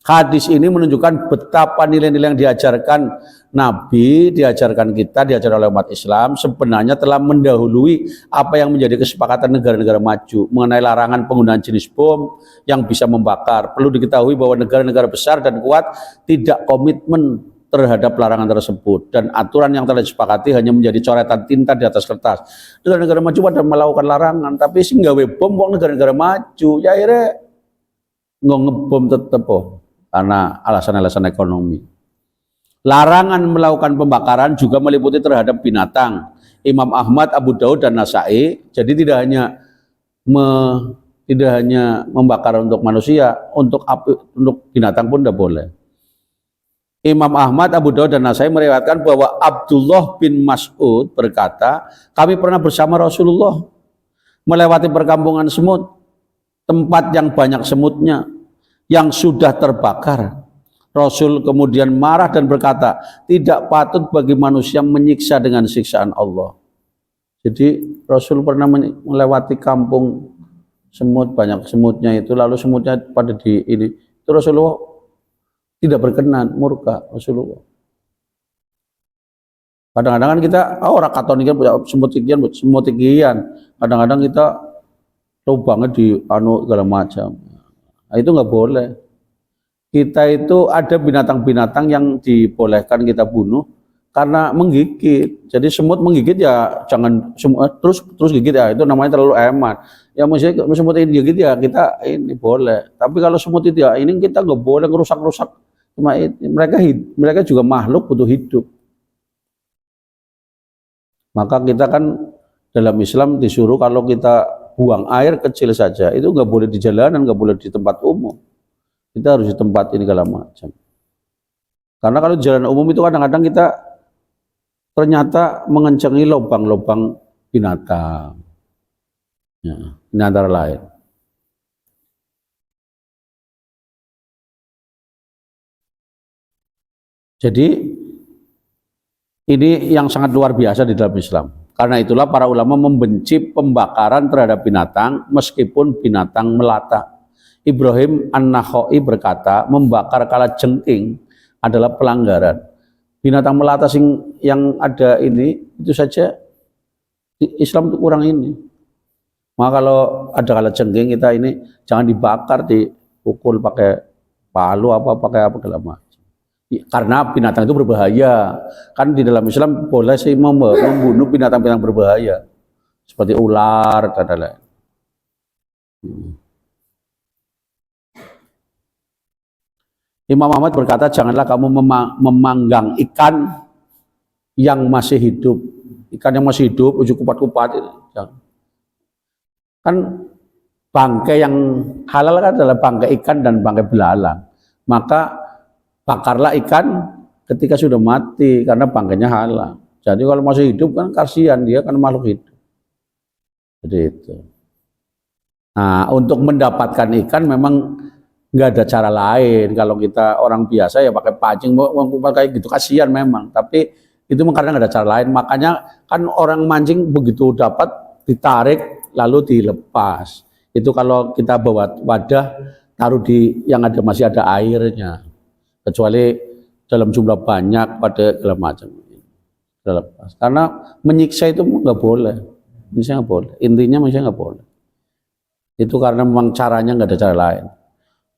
Hadis ini menunjukkan betapa nilai-nilai yang diajarkan Nabi, diajarkan kita, diajarkan oleh umat Islam sebenarnya telah mendahului apa yang menjadi kesepakatan negara-negara maju mengenai larangan penggunaan jenis bom yang bisa membakar. Perlu diketahui bahwa negara-negara besar dan kuat tidak komitmen terhadap larangan tersebut, dan aturan yang telah disepakati hanya menjadi coretan tinta di atas kertas. Negara-negara maju pada melakukan larangan, tapi sih nggak bom wong negara-negara maju, ya akhirnya nggak ngebom tetep karena alasan-alasan ekonomi. Larangan melakukan pembakaran juga meliputi terhadap binatang. Imam Ahmad, Abu Daud dan Nasai. Jadi tidak hanya membakar untuk manusia, untuk binatang pun tidak boleh. Imam Ahmad, Abu Daud dan Nasai meriwayatkan bahwa Abdullah bin Mas'ud berkata, kami pernah bersama Rasulullah melewati perkampungan semut, tempat yang banyak semutnya, yang sudah terbakar. Rasul kemudian marah dan berkata, tidak patut bagi manusia menyiksa dengan siksaan Allah. Jadi Rasul pernah melewati kampung semut, banyak semutnya itu, lalu semutnya pada di ini, itu Rasulullah tidak berkenan, murka Rasulullah. Kadang-kadang kan kita, orang katon ini punya semut ikian. Kadang-kadang kita lubangnya di segala macam. Nah, itu nggak boleh. Kita itu ada binatang-binatang yang dibolehkan kita bunuh karena menggigit. Jadi semut menggigit ya jangan terus gigit ya, itu namanya terlalu hemat. Ya maksudnya semut ini gigit ya kita ini boleh. Tapi kalau semut itu ya ini kita nggak boleh ngerusak-rusak. Cuma mereka juga makhluk butuh hidup. Maka kita kan dalam Islam disuruh kalau kita buang air kecil saja itu nggak boleh di jalanan, nggak boleh di tempat umum. Kita harus di tempat ini segala macam. Karena kalau jalan umum itu kadang-kadang kita ternyata mengencengi lubang-lubang binatang. Ya, ini antara lain. Jadi ini yang sangat luar biasa di dalam Islam. Karena itulah para ulama membenci pembakaran terhadap binatang meskipun binatang melata. Ibrahim An-Nakhai berkata, membakar kalajengking adalah pelanggaran. Binatang melata yang ada ini, itu saja Islam itu kurang ini. Maka kalau ada kalajengking kita ini jangan dibakar, dipukul pakai palu pakai apa segala macam. Karena binatang itu berbahaya. Kan di dalam Islam boleh sih membunuh binatang-binatang berbahaya seperti ular dan lain-lain. Imam Ahmad berkata, janganlah kamu memanggang ikan yang masih hidup. Ikan yang masih hidup, ujuk kupat-kupat itu. Kan bangkai yang halal kan adalah bangkai ikan dan bangkai belalang. Maka bakarlah ikan ketika sudah mati karena bangkainya halal. Jadi kalau masih hidup kan kasihan, dia kan makhluk hidup. Jadi itu. Nah, untuk mendapatkan ikan memang nggak ada cara lain. Kalau kita orang biasa ya pakai pancing, kayak gitu kasihan memang. Tapi itu karena nggak ada cara lain. Makanya kan orang mancing begitu dapat ditarik lalu dilepas. Itu kalau kita bawa wadah taruh di yang ada masih ada airnya. Kecuali dalam jumlah banyak pada segala macam. Karena menyiksa itu nggak boleh. Menyiksa nggak boleh. Intinya menyiksa nggak boleh. Itu karena memang caranya nggak ada cara lain.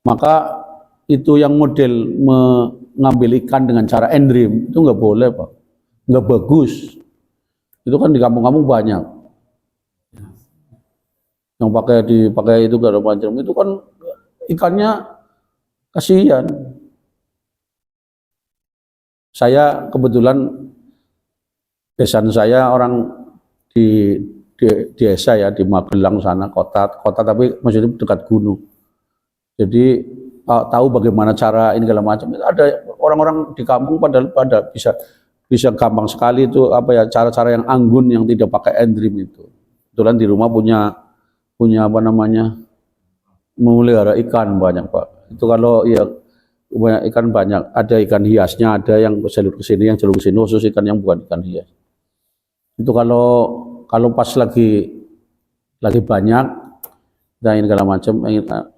Maka itu yang model mengambil ikan dengan cara endrim itu nggak boleh Pak, nggak bagus. Itu kan di kampung-kampung banyak yang dipakai itu segala macam, itu kan ikannya kasihan. Saya kebetulan besan saya orang di desa ya, di Magelang sana, kota tapi maksudnya dekat gunung. Jadi tahu bagaimana cara ini segala macam. Ada orang-orang di kampung pada bisa gampang sekali itu apa ya, cara-cara yang anggun yang tidak pakai endrim itu. Kebetulan di rumah punya apa namanya, memelihara ikan banyak Pak. Itu kalau ya banyak ikan banyak, ada ikan hiasnya, ada yang jalur ke sini, khusus ikan yang bukan ikan hias. Itu kalau pas lagi banyak dan segala macam,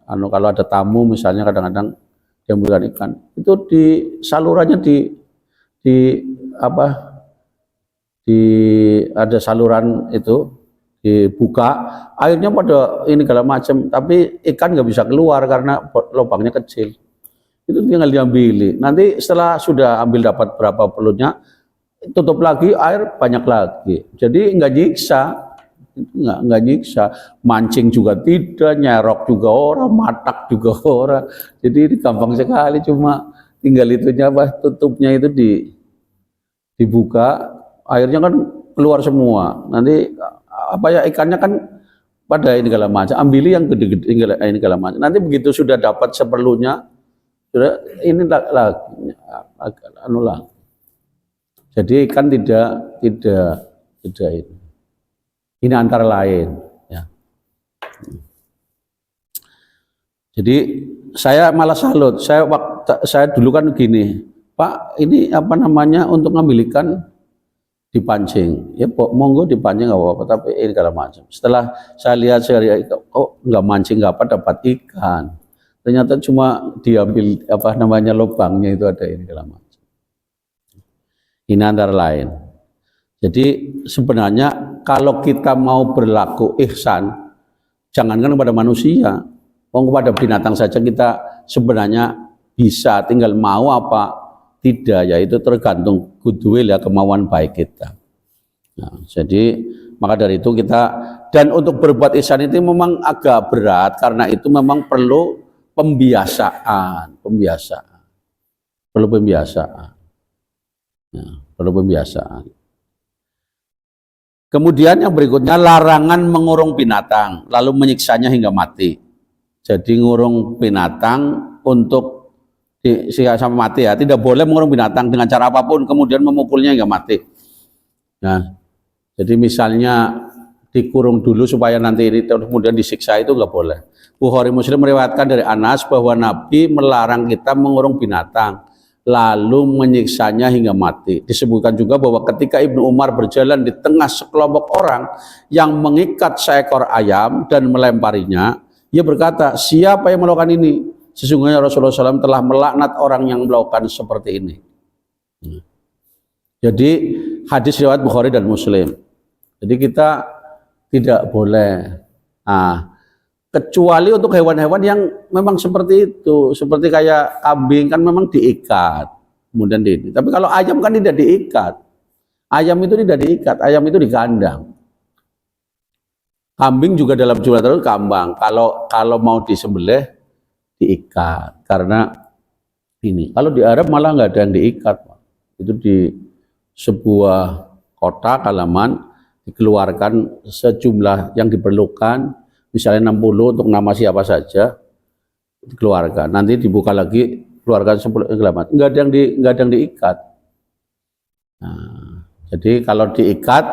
kalau ada tamu misalnya kadang-kadang dia memberikan ikan, itu di salurannya ada saluran itu dibuka, airnya pada ini segala macam, tapi ikan nggak bisa keluar karena lubangnya kecil. Itu tinggal diambil. Nanti setelah sudah ambil dapat berapa pelutnya, tutup lagi, air banyak lagi. Jadi nggak nyiksa. Nggak nyiksa, mancing juga tidak, nyerok juga orang, matak juga orang. Jadi ini gampang sekali, cuma tinggal itunya tutupnya itu dibuka, airnya kan keluar semua. Nanti apa ya, ikannya kan pada ini segala macam, ambili yang gede-gede ini segala macam. Nanti begitu sudah dapat seperlunya, sudah ini lagi Jadi ikan tidak ini. Ini antara lain, ya. Jadi saya malah salut. Saya dulu kan gini, Pak, ini apa namanya untuk ngambil ikan dipancing, ya monggo dipancing nggak apa-apa, tapi ini segala macam. Setelah saya lihat oh nggak mancing nggak apa dapat ikan, ternyata cuma diambil apa namanya lubangnya itu ada ini segala macam. Ini antara lain. Jadi sebenarnya kalau kita mau berlaku ihsan, jangankan kepada manusia, kepada binatang saja kita sebenarnya bisa, tinggal mau apa tidak, yaitu tergantung goodwill ya, kemauan baik kita. Nah, jadi maka dari itu kita, dan untuk berbuat ihsan itu memang agak berat karena itu memang perlu pembiasaan, perlu pembiasaan. Nah, perlu pembiasaan. Kemudian yang berikutnya, larangan mengurung binatang lalu menyiksanya hingga mati. Jadi ngurung binatang untuk sampai mati ya, tidak boleh mengurung binatang dengan cara apapun kemudian memukulnya hingga mati. Nah, jadi misalnya dikurung dulu supaya nanti ini kemudian disiksa, itu nggak boleh. Bukhari Muslim meriwayatkan dari Anas bahwa Nabi melarang kita mengurung binatang lalu menyiksanya hingga mati. Disebutkan juga bahwa ketika Ibnu Umar berjalan di tengah sekelompok orang yang mengikat seekor ayam dan melemparinya, ia berkata, siapa yang melakukan ini? Sesungguhnya Rasulullah SAW telah melaknat orang yang melakukan seperti ini. Jadi hadis riwayat Bukhari dan Muslim. Jadi kita tidak boleh, kecuali untuk hewan-hewan yang memang seperti itu, seperti kayak kambing kan memang diikat, kemudian ini. Tapi kalau ayam kan tidak diikat, ayam itu tidak diikat, ayam itu di kandang. Kambing juga dalam jumlah tertentu kambang. Kalau mau disembelih diikat, karena ini. Kalau di Arab malah nggak ada yang diikat, itu di sebuah kota halaman dikeluarkan sejumlah yang diperlukan. Misalnya 60 untuk nama siapa saja dikeluarkan, nanti dibuka lagi keluarkan 10 selamat. Enggak ada yang diikat. Nah, jadi kalau diikat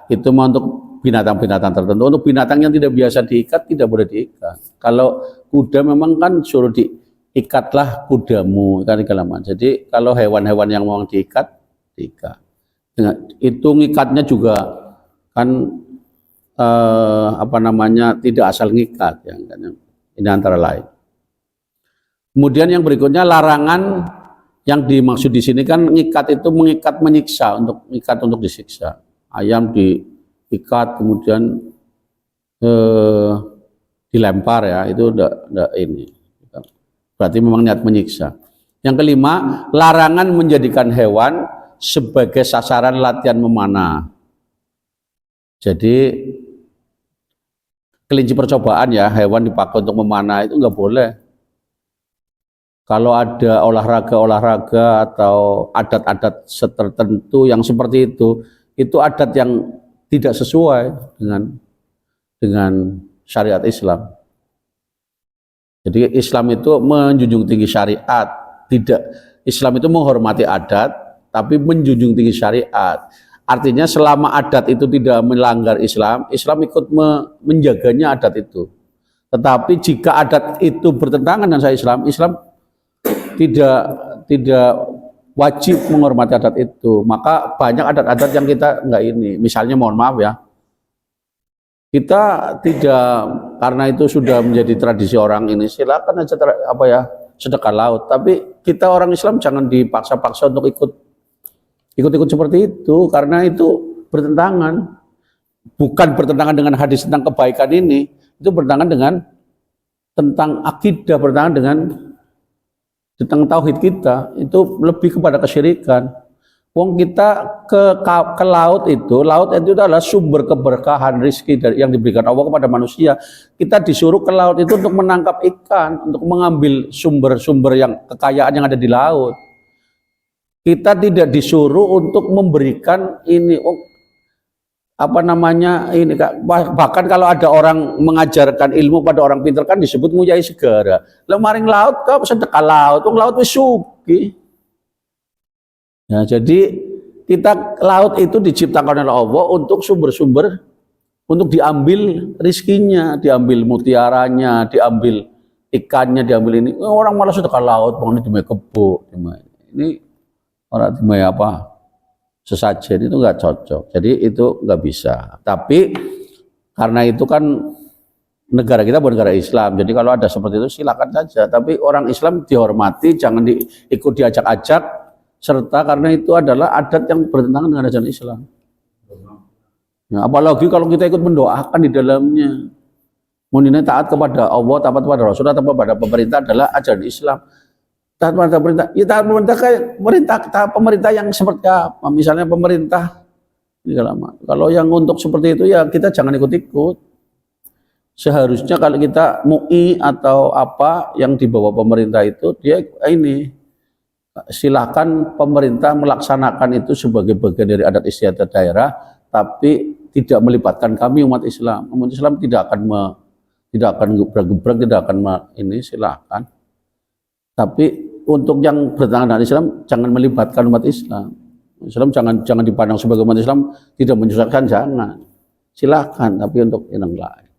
itu mau untuk binatang-binatang tertentu. Untuk binatang yang tidak biasa diikat tidak boleh diikat. Kalau kuda memang kan suruh diikatlah kudamu kan segala. Jadi kalau hewan-hewan yang mau diikat itu ngikatnya juga kan apa namanya, tidak asal ngikat ya, ini antara lain. Kemudian yang berikutnya, larangan yang dimaksud di sini kan ngikat itu mengikat menyiksa, untuk disiksa. Ayam diikat kemudian dilempar ya, itu udah ini berarti memang niat menyiksa. Yang kelima, larangan menjadikan hewan sebagai sasaran latihan memanah. Jadi kelinci percobaan ya, hewan dipakai untuk memanah itu nggak boleh. Kalau ada olahraga atau adat-adat tertentu yang seperti itu adat yang tidak sesuai dengan syariat Islam. Jadi Islam itu menjunjung tinggi syariat, Islam itu menghormati adat, tapi menjunjung tinggi syariat. Artinya selama adat itu tidak melanggar Islam, Islam ikut menjaganya adat itu. Tetapi jika adat itu bertentangan dengan Islam tidak wajib menghormati adat itu. Maka banyak adat-adat yang kita enggak ini. Misalnya mohon maaf ya, kita tidak, karena itu sudah menjadi tradisi orang ini, silakan aja sedekah laut. Tapi kita orang Islam jangan dipaksa-paksa untuk ikut seperti itu, karena itu bertentangan. Bukan bertentangan dengan hadis tentang kebaikan ini, itu bertentangan dengan tentang akidah, bertentangan dengan tentang tauhid kita, itu lebih kepada kesyirikan. Wong kita ke laut itu adalah sumber keberkahan rizki yang diberikan Allah kepada manusia. Kita disuruh ke laut itu untuk menangkap ikan, untuk mengambil sumber-sumber yang kekayaan yang ada di laut. Kita tidak disuruh untuk memberikan ini, bahkan kalau ada orang mengajarkan ilmu pada orang pintar kan disebut nguyai segara. Lemaring laut kau sedekah laut, laut wis sugih. Ya, jadi laut itu diciptakan oleh Allah untuk sumber-sumber untuk diambil rizkinya, diambil mutiaranya, diambil ikannya, diambil ini. Orang malah sudah ke laut, bang, ini dimai kebo, ini orang dimai apa? Sesajen, itu nggak cocok. Jadi itu nggak bisa. Tapi karena itu kan negara kita bukan negara Islam, jadi kalau ada seperti itu silakan saja. Tapi orang Islam dihormati, jangan ikut diajak-ajak, serta karena itu adalah adat yang bertentangan dengan ajaran Islam. Ya, apalagi kalau kita ikut mendoakan di dalamnya. Munine taat kepada Allah, taat kepada Rasul, taat kepada pemerintah adalah ajaran Islam. Taat pada pemerintah, ya taat pemerintah kayak pemerintah yang seperti apa? Misalnya pemerintah ini kalau yang untuk seperti itu ya kita jangan ikut-ikut. Seharusnya kalau kita MUI atau apa yang di bawah pemerintah itu dia ini silakan pemerintah melaksanakan itu sebagai bagian dari adat istiadat daerah, tapi tidak melibatkan kami umat Islam. Umat Islam tidak akan gebrak-gebrak, tidak akan ini silakan. Tapi untuk yang bertentangan dengan Islam jangan melibatkan umat Islam. Islam jangan dipandang sebagai umat Islam tidak menyusahkan, jangan. Silakan, tapi untuk yang lain.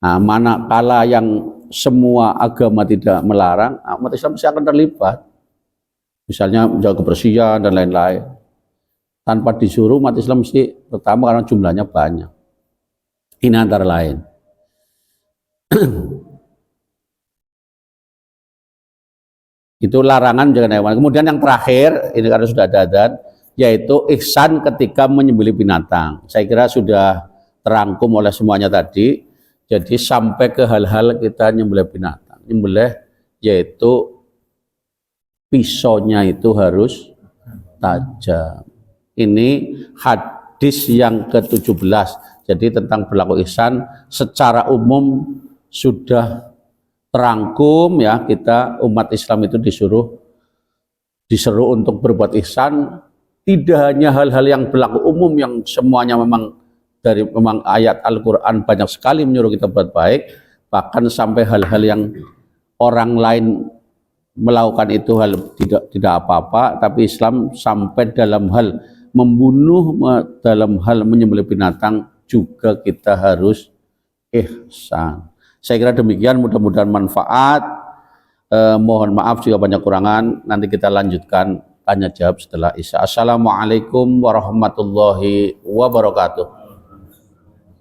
Nah, manakala yang semua agama tidak melarang, umat Islam pasti akan terlibat. Misalnya menjaga kebersihan dan lain-lain. Tanpa disuruh umat Islam mesti pertama karena jumlahnya banyak. Ini antara lain. Itu larangan jangan hewan. Kemudian yang terakhir, ini karena sudah ada adzan, yaitu ihsan ketika menyembelih binatang. Saya kira sudah terangkum oleh semuanya tadi. Jadi sampai ke hal-hal kita nyembelih binatang. Nyembelih yaitu pisaunya itu harus tajam. Ini hadis yang ke-17. Jadi tentang berlaku ihsan secara umum sudah terangkum ya, kita umat Islam itu diseru untuk berbuat ihsan, tidak hanya hal-hal yang berlaku umum yang semuanya memang ayat Al-Quran banyak sekali menyuruh kita berbuat baik, bahkan sampai hal-hal yang orang lain melakukan itu hal tidak apa-apa, tapi Islam sampai dalam hal membunuh, dalam hal menyembelih binatang juga kita harus ihsan. Saya kira demikian, mudah-mudahan manfaat. Mohon maaf jika banyak kurangan. Nanti kita lanjutkan tanya jawab setelah Isya. Assalamualaikum warahmatullahi wabarakatuh.